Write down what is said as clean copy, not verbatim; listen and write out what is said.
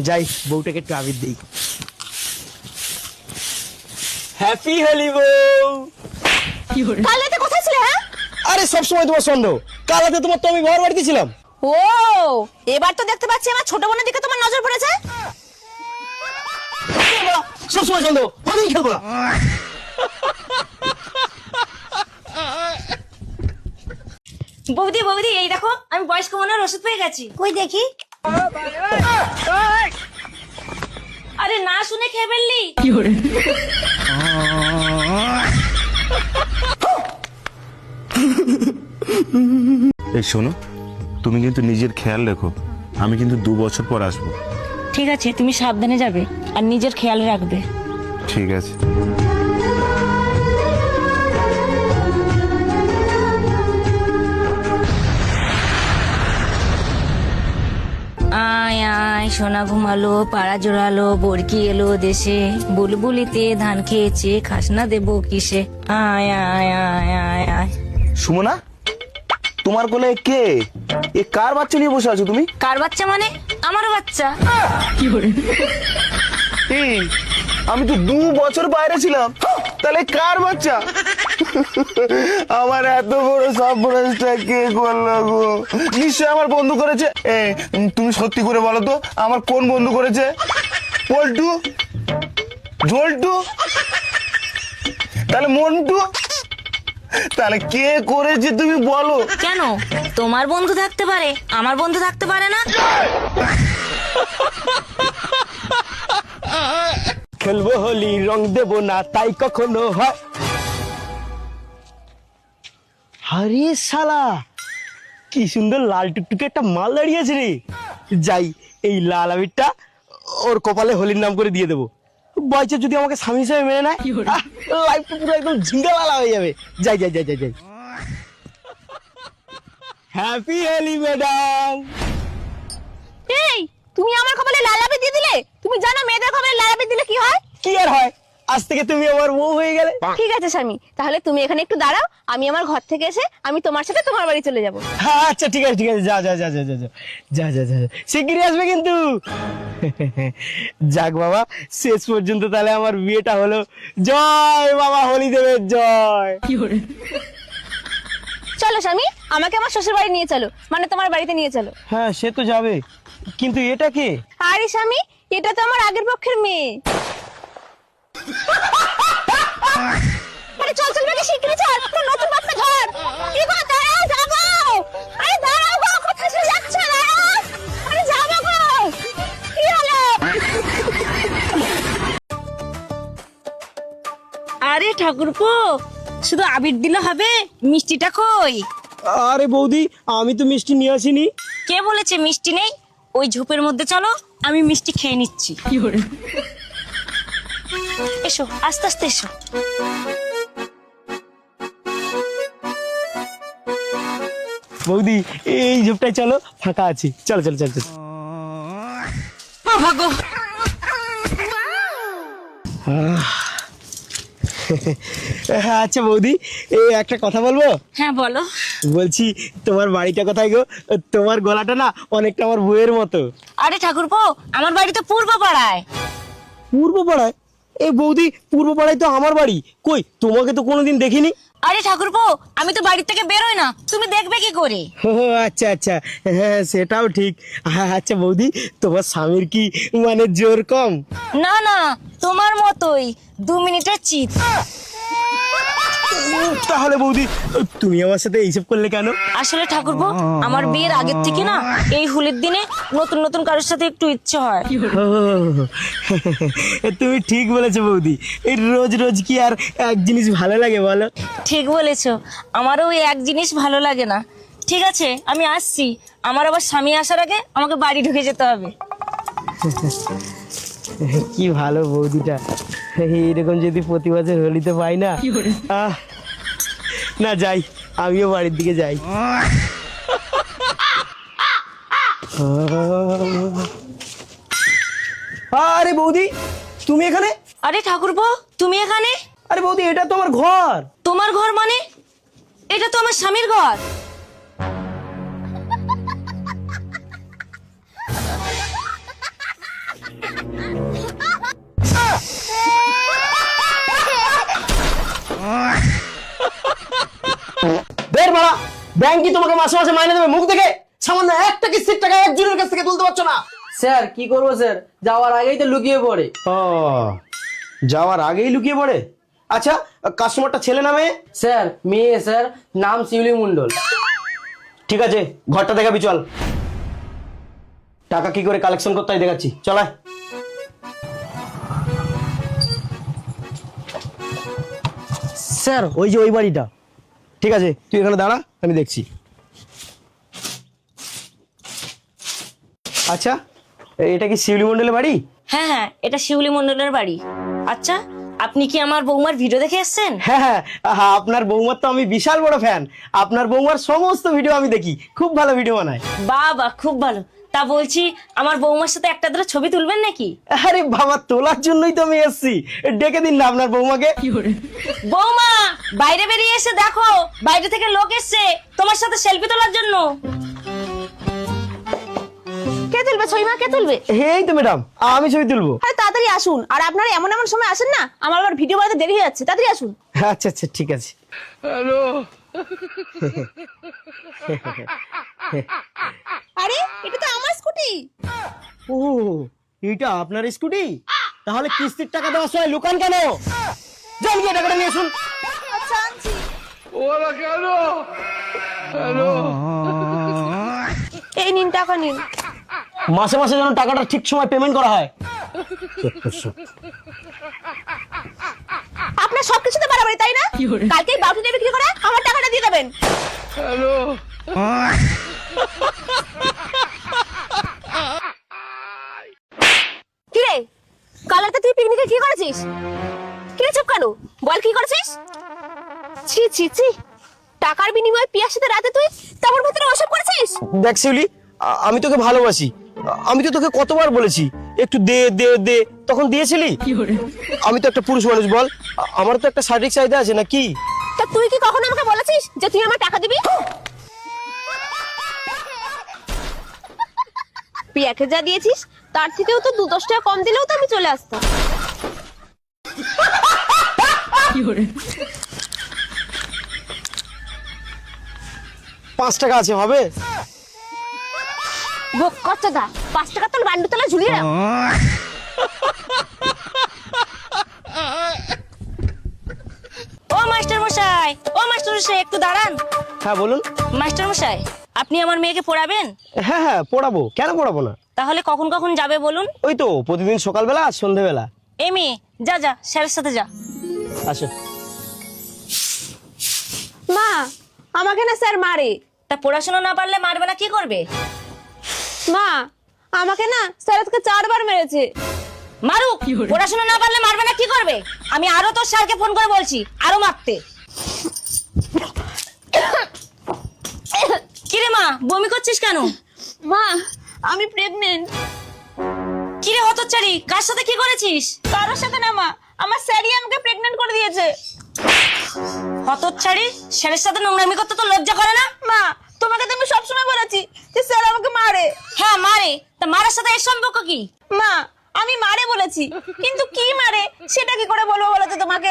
যাই বউটাকে একটু আবির দিই। হ্যাপি হোলি বউ। কাল রাতে কোথায় ছিলে? হ্যাঁ, আরে সবসময় তোমার সন্দেহ। কাল রাতে তোমার তো আমি ঘর বাড়িতে ছিলাম। ও এবার তো দেখতে পাচ্ছি আমার ছোট বোনের দিকে তোমার নজর পড়েছে। সবসময় সন্দেহ, আমি খেলবো না। বৌদি বৌদি এই দেখো আমি বয়স্ক মনের ওষুধ পেয়ে গেছি। কই দেখি। আরে না শুনে খেয়ে ফেললি। এই শোনো, তুমি কিন্তু নিজের খেয়াল রেখো, আমি কিন্তু 2 বছর পর আসবো। ঠিক আছে, তুমি সাবধানে যাবে আর নিজের খেয়াল রাখবে। ঠিক আছে। আয় আয় সোনা ঘুমালো, পাড়া জোড়ালো, বরকি এলো দেশে, বুলবুলিতে ধান খেয়েছে, খাসনা দেবো কিসে। আয় আয় আয় আয় আয়। সুমনা, তোমার কোলে কে? এ কার বাচ্চা নিয়ে বসে আছো তুমি? কার বাচ্চা মানে? আমারও বাচ্চা। এই, আমি তো 2 বছর বাইরে ছিলাম, তাহলে কার বাচ্চা? আমার এত বড় সর্বনাশটা কে করলো গো? নিশ্চয় আমার বন্ধু করেছে। তুমি সত্যি করে বলো তো, আমার কোন বন্ধু করেছে? পল্টু, ঝোলটু, তাহলে মন্টু? তাহলে কে করেছে তুমি বলো। কেন, তোমার বন্ধু থাকতে পারে, আমার বন্ধু থাকতে পারে না? খেলবো হোলি, রং দেবো না, তাই কখনো হয়। আরে শালা, কি সুন্দর লাল টুকটুকে একটা মাল দাঁড়িয়েছে রে। যাই, এই লাল আবিরটা ওর কপালে হোলির নাম করে দিয়ে দেবো। বয়সে যদি আমাকে স্বামী হিসেবে মেনে নেয়, লাইফটা পুরো একদম ঝিঙ্গা লালা হয়ে যাবে। যাই যাই যাই যাই যাই। Happy Holi madam. এই, তুমি আমার কপালে লাল আবির দিয়ে দিলে? তুমি জানো মেয়েদের কপালে লাল আবির দিলে কি হয়? কি আর হয়, আজ থেকে তুমি আমার বউ হয়ে গেলে। ঠিক আছে স্বামী, তাহলে তুমি এখানে একটু দাঁড়াও, আমি আমার ঘর থেকে এসে আমি তোমার সাথে তোমার বাড়ি চলে যাব। হ্যাঁ আচ্ছা ঠিক আছে ঠিক আছে, যা যা যা যা যা যা যা যা যা, শিগগিরই আসবে কিন্তু। যাক বাবা, শেষ পর্যন্ত তাহলে আমার বিয়েটা হলো। জয় বাবা হোলি দেবের জয়। চলো স্বামী, আমাকে আমার শ্বশুর বাড়ি নিয়ে চলো, মানে তোমার বাড়িতে নিয়ে চলো। হ্যাঁ সে তো যাবে, কিন্তু এটা কে? আরে স্বামী, এটা তো আমার আগের পক্ষের মেয়ে। আরে চল চল বেটি, শিগগিরই চল, তোর নতুন বাপটা ধর। কি গো, দাঁড়াও যাবো। আরে দাঁড়াও গো, কোথায় চলে যাচ্ছ? দাঁড়াও, আরে যাবো গো। কি হলো? আরে ঠাকুরপো, শুধু আবির দিলে হবে? মিষ্টিটা কই? আরে বৌদি, আমি তো মিষ্টি নিয়ে আসিনি। কে বলেছে মিষ্টি নেই? ওই ঝোপের মধ্যে চলো, আমি মিষ্টি খেয়ে নিচ্ছি। এসো, আস্তে আস্তে এসো। বৌদি, এই ঝোপটায় চলো, ফাঁকা আছি। চলো চলো চলো চলো। ভাগো। আচ্ছা বৌদি, এই একটা কথা বলবো? হ্যাঁ বলো। বলছি, তোমার বাড়িটা কোথায় গো? তোমার গলাটা না অনেকটা আমার বউয়ের মতো। আরে ঠাকুরপো, আমার বাড়ি তো পূর্ব পাড়ায়। পূর্ব পাড়ায়? এই বৌদি, পূর্ব পাড়ায় তো আমার বাড়ি। কই, তোমাকে তো কোনোদিন দেখিনি। আরে ঠাকুরপো, আমি তো বাড়ি থেকে বেরোই না, তুমি দেখবে কি করে? ও আচ্ছা আচ্ছা, হ্যাঁ সেটাও ঠিক। আচ্ছা বৌদি, তোমার স্বামীর কি মানে জোর কম? না না, তোমার মতোই 2 মিনিটের চিত। তাহলে বৌদি, তুমি আমার সাথে এইসব করলে কেন? আসলে ঠাকুরপো, আমার বিয়ের আগের থেকে না এই হোলির দিনে নতুন নতুন কারোর সাথে একটু ইচ্ছে হয়। তুমি ঠিক বলেছো বৌদি, এই রোজ রোজ কি আর এক জিনিস ভালো লাগে বলো? ঠিক বলেছো, আমারও ওই এক জিনিস ভালো লাগে না। ঠিক আছে, আমি আসছি, আমার আবার স্বামী আসার আগে আমাকে বাড়ি ঢুকে যেতে হবে। কি ভালো বৌদিটা, এইরকম যদি প্রতি বছর হোলিতে পাই না। না যাই, আমিও বাড়ির দিকে যাই। আরে বৌদি, তুমি এখানে? আরে ঠাকুরপো, তুমি এখানে? আরে বৌদি, এটা তো আমার ঘর। তোমার ঘর মানে? এটা তো আমার স্বামীর ঘর। ব্যাংক কি তোমাকে মাসে মাসে মাইনে দেবে মুখ দেখে? সামান্য একটা কিস্তির টাকা একজনের কাছ থেকে তুলতে পারছো না? স্যার কি করবো স্যার, যাওয়ার আগেই তো লুকিয়ে পড়ে। ও, যাওয়ার আগেই লুকিয়ে পড়ে। আচ্ছা, কাস্টমারটা ছেলে না মেয়ে? স্যার মেয়ে স্যার, নাম শিউলি মন্ডল। ঠিক আছে, ঘরটা দেখাবি চল। টাকা কি করে কালেকশন করতে হয় দেখাচ্ছি, চল। স্যার ওই যে ওই বাড়িটা। ঠিক আছে, তুই এখানে দাঁড়া, আমি দেখছি। আচ্ছা, এটা কি শিউলি মন্ডলের বাড়ি? হ্যাঁ হ্যাঁ, এটা শিউলি মন্ডলের বাড়ি। আচ্ছা, আপনি কি আমার বৌমার ভিডিও দেখে এসেছেন? হ্যাঁ হ্যাঁ, আপনার বৌমার তো আমি বিশাল বড় ফ্যান। আপনার বৌমার সমস্ত ভিডিও আমি দেখি, খুব ভালো ভিডিও বানায়। বাহ বাহ, খুব ভালো। তা বলছি, আমার বৌমার সাথে একটা ধরে ছবি তুলবেন নাকি? আরে বাবা, তোলার জন্যই তো আমি এসেছি। ডেকে দিন না আপনার বৌমাকে। বৌমা, বাইরে বেরিয়ে এসে দেখো, বাইরে থেকে লোক এসছে তোমার সাথে সেলফি তোলার জন্য। কে তুলবে ছবিমা, কে তুলবে? এই তো ম্যাডাম, আমি ছবি তুলবো। আরে তাড়াতাড়ি আসুন, আর আপনারা এমন এমন সময় আসেন না, আমার আবার ভিডিও বানাতে দেরি হয়ে যাচ্ছে, তাড়াতাড়ি আসুন। আচ্ছা আচ্ছা, ঠিক আছে। আরে এটা তো আমার স্কুটি। ও, এটা আপনার স্কুটি? তাহলে কিস্তির টাকা দেওয়ার সময় লুকান কেন? যান গিয়ে টাকাটা নিয়ে আসুন। আচ্ছা আনছি। এই নিন টাকা নিন। মাসে মাসে যেন টাকাটা ঠিক সময় পেমেন্ট করা হয়। আপনার সবকিছুতে বাড়াবাড়ি তাই না? কালকেই বাউটি বিক্রি করে আমার টাকাটা দিয়ে দেবেন। কিরে, কাল রাতে তুই পিকনিকে কি করেছিস? কিরে চুপ কেন, বল কি করেছিস? ছি ছি ছি, টাকার বিনিময়ে পিয়ার সাথে রাতে তুই তারপর ভিতরে ওসব করেছিস? দেখ শিউলি, আমি তোকে ভালোবাসি। আমি তো তোকে কতবার বলেছি একটু দে দে দে, তখন দিয়েছিলি? আমি তো একটা পুরুষ মানুষ, বল, আমার তো একটা শারীরিক চাহিদা আছে নাকি? তা তুই কি কখনো আমাকে বলেছিস যে তুই আমার টাকা দিবি? পিয়াকে যা দিয়েছিস তার থেকেও তো 2-10 টাকা কম দিলেও তো আমি চলে আসতাম। পাঁচ টাকা আছে, হবে? ভোগ কত টাকা? 5 টাকা তোর বান্ডু তলা ঝুলিয়ে রাখ। ও মাস্টার মশাই, ও মাস্টার মশাই, একটু দাঁড়ান। হ্যাঁ বলুন। মাস্টার মশাই, আপনি আমার মেয়েকে পড়াবেন? হ্যাঁ হ্যাঁ, পড়াবো, কেন পড়াবো না? তাহলে কখন কখন যাবে বলুন? ওই তো প্রতিদিন সকালবেলা আর সন্ধেবেলা। এই মেয়ে, যা যা, স্যারের সাথে যা। আসো। মা, আমাকে না স্যার মারে। তা পড়াশোনা না পারলে মারবে না, কি করবে? মা, আমাকে না স্যার আজকে 4 বার মেরেছে। মারুক, পড়াশোনা না পারলে মারবে না, কি করবে? আমি আরো তোর স্যারকে ফোন করে বলছি আরো মারতে। কিরে মা, বমি করছিস কেন? মা, আমি প্রেগনেন্ট। কিরে হতচ্ছাড়ি, কার সাথে কি করেছিস? কারোর সাথে না মা, আমার স্যারই আমাকে প্রেগনেন্ট করে দিয়েছে। হতচ্ছাড়ি, স্যারের সাথে নোংরামি করতে তো লজ্জা করে না? মা, তোমাকে তো আমি সবসময় বলেছি যে স্যার আমাকে মারে। হ্যাঁ মারে, তা মারার সাথে এর সম্পর্ক কি? মা, আমি মারে বলেছি, কিন্তু কি মারে সেটা কি করে বলবো বলো তো তোমাকে?